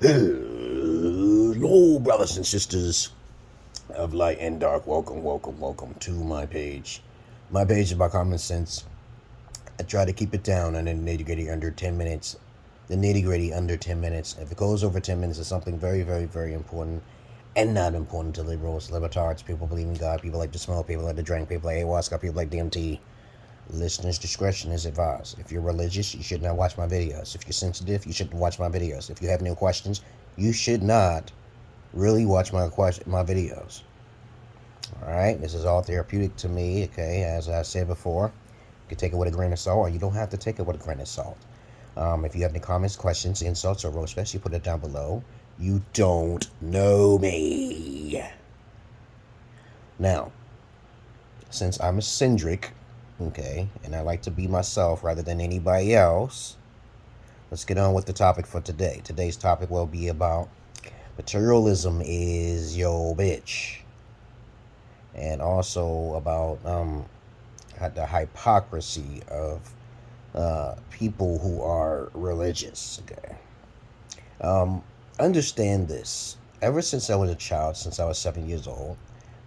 Hello, brothers and sisters of light and dark. Welcome to my page. My page is about common sense. I try to keep it down and then nitty-gritty under 10 minutes. The nitty-gritty under 10 minutes. If it goes over 10 minutes, it's something very, very, very important and not important to liberals, libertards, people believe in God, people like to smoke, people like to drink, people like ayahuasca, people like DMT. Listener's discretion is advised. If you're religious, you should not watch my videos. If you're sensitive, you shouldn't watch my videos. If you have no questions, you should not really watch my videos. Alright, this is all therapeutic to me, okay, as I said before. You can take it with a grain of salt, or you don't have to take it with a grain of salt. If you have any comments, questions, insults, or roast fest, you put it down below. You don't know me. Now, since I'm eccentric, okay, and I like to be myself rather than anybody else, let's get on with the topic for today. Today's topic will be about materialism is yo bitch, and also about the hypocrisy of people who are religious. Okay, understand this. Ever since I was a child, since I was 7 years old,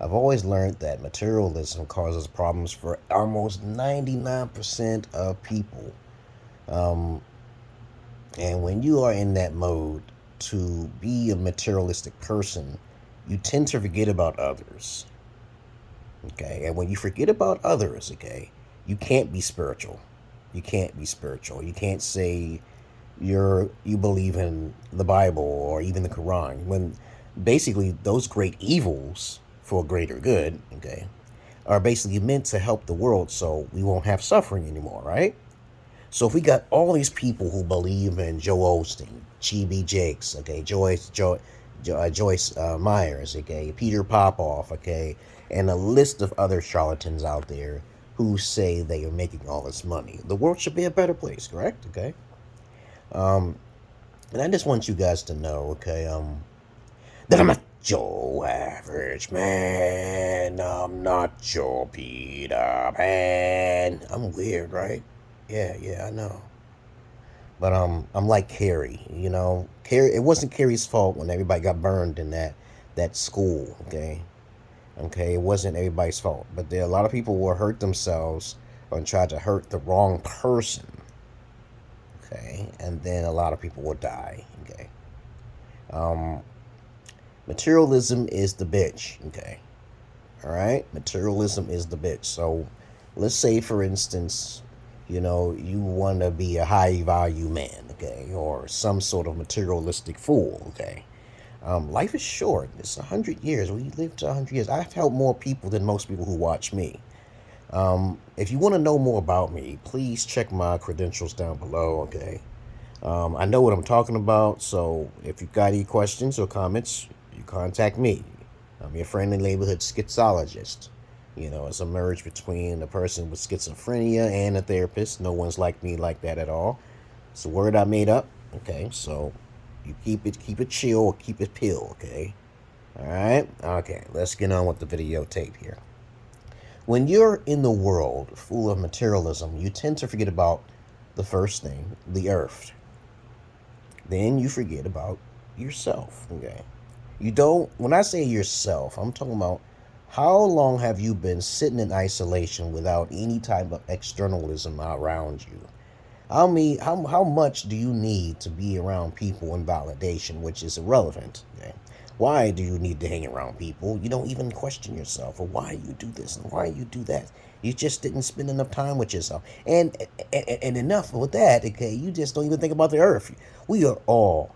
I've always learned that materialism causes problems for almost 99% of people. And when you are in that mode to be a materialistic person, you tend to forget about others. Okay, and when you forget about others, okay, you can't be spiritual. You can't be spiritual. You can't say you believe in the Bible or even the Quran, when basically those great evils for greater good, okay, are basically meant to help the world so we won't have suffering anymore, right? So if we got all these people who believe in Joel Osteen, Chibi Jakes, okay, Joyce Myers, okay, Peter Popoff, okay, and a list of other charlatans out there who say they are making all this money, the world should be a better place, correct? Okay. And I just want you guys to know, okay, that I'm not your average man. I'm not your Peter Pan. I'm weird, right? Yeah, I know. But I'm like Carrie, you know. Carrie, it wasn't Carrie's fault when everybody got burned in that school, okay? Okay, it wasn't everybody's fault. But there are a lot of people who hurt themselves and tried to hurt the wrong person. Okay, and then a lot of people will die. Okay. Materialism is the bitch. Okay. All right. Materialism is the bitch. So, let's say, for instance, you know, you want to be a high value man. Okay, or some sort of materialistic fool. Okay. Life is short. It's 100 years. We live to 100 years. I've helped more people than most people who watch me. If you want to know more about me, please check my credentials down below, okay? I know what I'm talking about, so if you've got any questions or comments, you contact me. I'm your friendly neighborhood Schizologist. You know, it's a merge between a person with schizophrenia and a therapist. No one's like me like that at all. It's a word I made up, okay? So you keep it chill or keep it pill, okay? All right? Okay, let's get on with the videotape here. When you're in the world full of materialism, you tend to forget about the first thing, the earth. Then you forget about yourself, okay? You don't, when I say yourself, I'm talking about how long have you been sitting in isolation without any type of externalism around you? How much do you need to be around people and validation, which is irrelevant, okay? Why do you need to hang around people? You don't even question yourself, or why you do this and why you do that. You just didn't spend enough time with yourself. And enough with that, okay? You just don't even think about the earth. We are all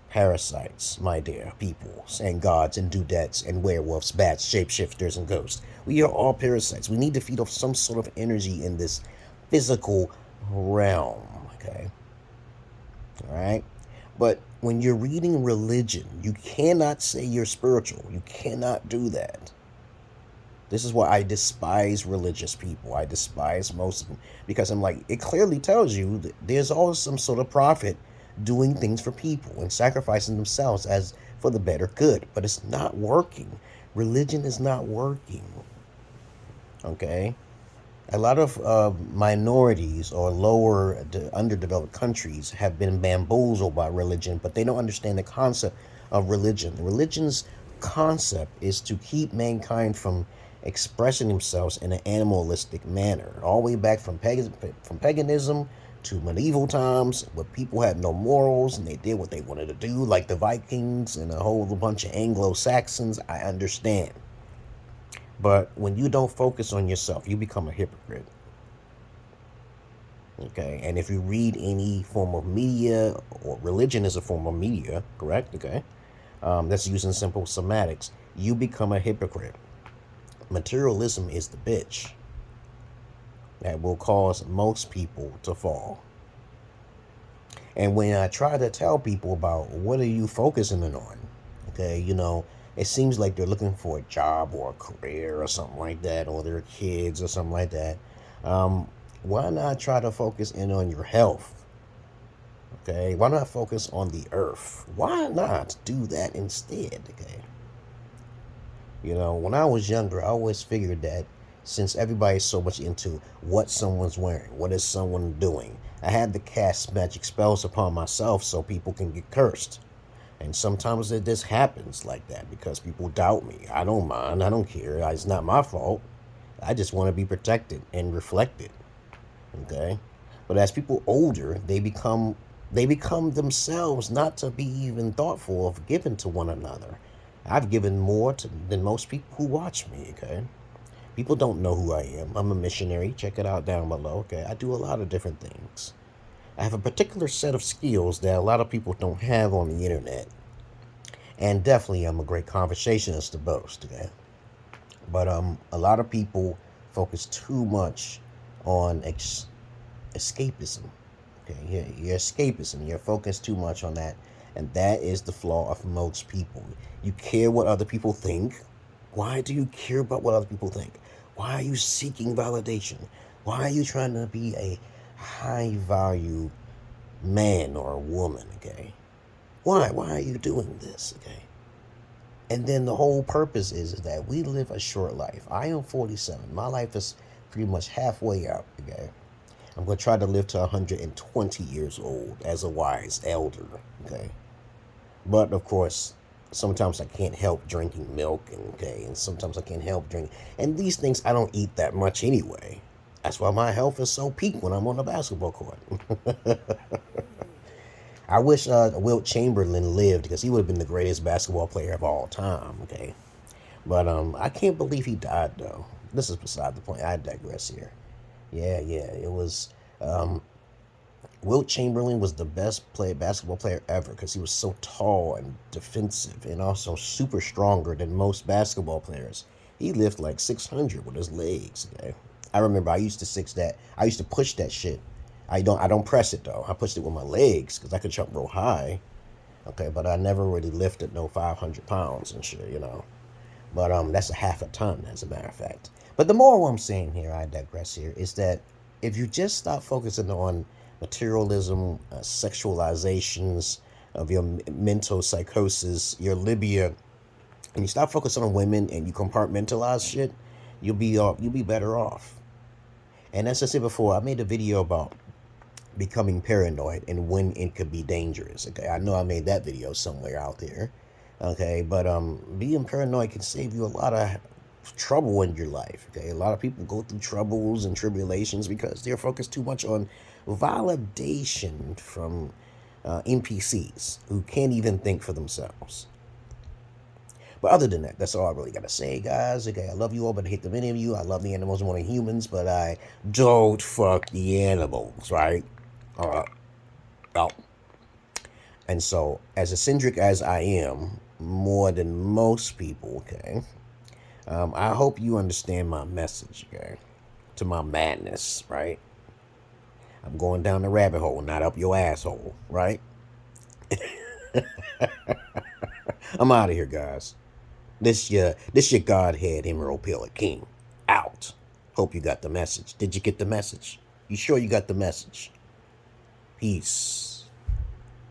parasites, my dear people, and gods and dudettes and werewolves, bats, shapeshifters, and ghosts. We are all parasites. We need to feed off some sort of energy in this physical realm, okay? All right? But when you're reading religion, you cannot say you're spiritual. You cannot do that. This is why I despise religious people. I despise most of them. Because I'm like, it clearly tells you that there's always some sort of prophet doing things for people and sacrificing themselves as for the better good. But it's not working. Religion is not working. Okay? A lot of minorities or lower underdeveloped countries have been bamboozled by religion, but they don't understand the concept of religion. Religion's concept is to keep mankind from expressing themselves in an animalistic manner, all the way back from paganism to medieval times, where people had no morals and they did what they wanted to do, like the Vikings and a whole bunch of Anglo-Saxons. I understand. But when you don't focus on yourself, you become a hypocrite. Okay, and if you read any form of media, or religion is a form of media, correct? Okay, that's using simple semantics, you become a hypocrite. Materialism is the bitch that will cause most people to fall. And when I try to tell people about what are you focusing on, okay, you know, it seems like they're looking for a job or a career or something like that, or their kids or something like that. Why not try to focus in on your health? Okay, why not focus on the earth? Why not do that instead? Okay, you know, when I was younger, I always figured that since everybody's so much into what someone's wearing, what is someone doing, I had to cast magic spells upon myself so people can get cursed. And sometimes it just happens like that because people doubt me. I don't mind. I don't care. It's not my fault. I just want to be protected and reflected. Okay? But as people older, they become themselves, not to be even thoughtful of giving to one another. I've given more than most people who watch me, okay? People don't know who I am. I'm a missionary. Check it out down below, okay? I do a lot of different things. I have a particular set of skills that a lot of people don't have on the internet. And definitely I'm a great conversationalist to boast, okay? But a lot of people focus too much on escapism. Okay, you're escapism. You're focused too much on that. And that is the flaw of most people. You care what other people think. Why do you care about what other people think? Why are you seeking validation? Why are you trying to be a high value man or a woman, okay? Why are you doing this, okay? And then the whole purpose is that we live a short life. I am 47. My life is pretty much halfway up, okay? I'm going to try to live to 120 years old as a wise elder, okay? But, of course, sometimes I can't help drinking milk, okay? And sometimes I can't help drinking. And these things, I don't eat that much anyway. That's why my health is so peak when I'm on the basketball court. I wish Wilt Chamberlain lived because he would have been the greatest basketball player of all time, okay? But I can't believe he died, though. This is beside the point. I digress here. Yeah, it was... Wilt Chamberlain was the best basketball player ever because he was so tall and defensive and also super stronger than most basketball players. He lifted like 600 with his legs, okay? I remember I used to push that shit. I don't press it though. I pushed it with my legs because I could jump real high. Okay, but I never really lifted no 500 pounds and shit, you know. But that's a half a ton, as a matter of fact. But the moral I'm saying here, I digress here, is that if you just stop focusing on materialism, sexualizations of your mental psychosis, your Libya, and you stop focusing on women and you compartmentalize shit, you'll be better off. And as I said before, I made a video about becoming paranoid and when it could be dangerous. Okay, I know I made that video somewhere out there. Okay, but being paranoid can save you a lot of trouble in your life. Okay, a lot of people go through troubles and tribulations because they're focused too much on validation from NPCs who can't even think for themselves. But other than that, that's all I really got to say, guys. Okay, I love you all, but I hate the many of you. I love the animals more than humans, but I don't fuck the animals, right? Oh. And so, as eccentric as I am, more than most people, okay, I hope you understand my message, okay, to my madness, right? I'm going down the rabbit hole, not up your asshole, right? I'm out of here, guys. This your Godhead Emerald Pillar King. Out. Hope you got the message. Did you get the message? You sure you got the message? Peace.